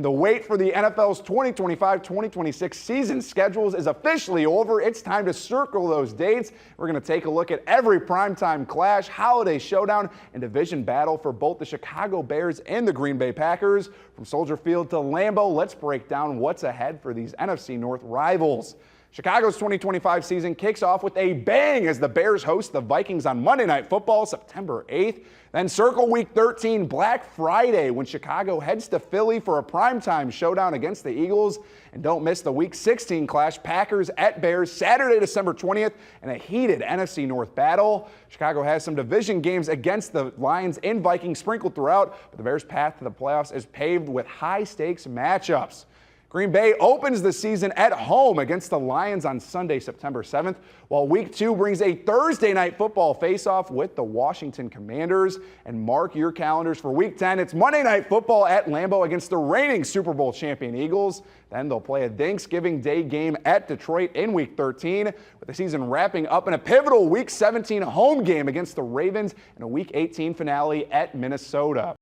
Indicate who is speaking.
Speaker 1: The wait for the NFL's 2025-2026 season schedules is officially over. It's time to circle those dates. We're going to take a look at every primetime clash, holiday showdown, and division battle for both the Chicago Bears and the Green Bay Packers. From Soldier Field to Lambeau, let's break down what's ahead for these NFC North rivals. Chicago's 2025 season kicks off with a bang as the Bears host the Vikings on Monday Night Football, September 8th. Then circle Week 13, Black Friday, when Chicago heads to Philly for a primetime showdown against the Eagles. And don't miss the Week 16 clash, Packers at Bears, Saturday, December 20th, and a heated NFC North battle. Chicago has some division games against the Lions and Vikings sprinkled throughout, but the Bears' path to the playoffs is paved with high-stakes matchups. Green Bay opens the season at home against the Lions on Sunday, September 7th, while Week 2 brings a Thursday Night Football face-off with the Washington Commanders. And mark your calendars for Week 10. It's Monday Night Football at Lambeau against the reigning Super Bowl champion Eagles. Then they'll play a Thanksgiving Day game at Detroit in Week 13, with the season wrapping up in a pivotal Week 17 home game against the Ravens and a Week 18 finale at Minnesota.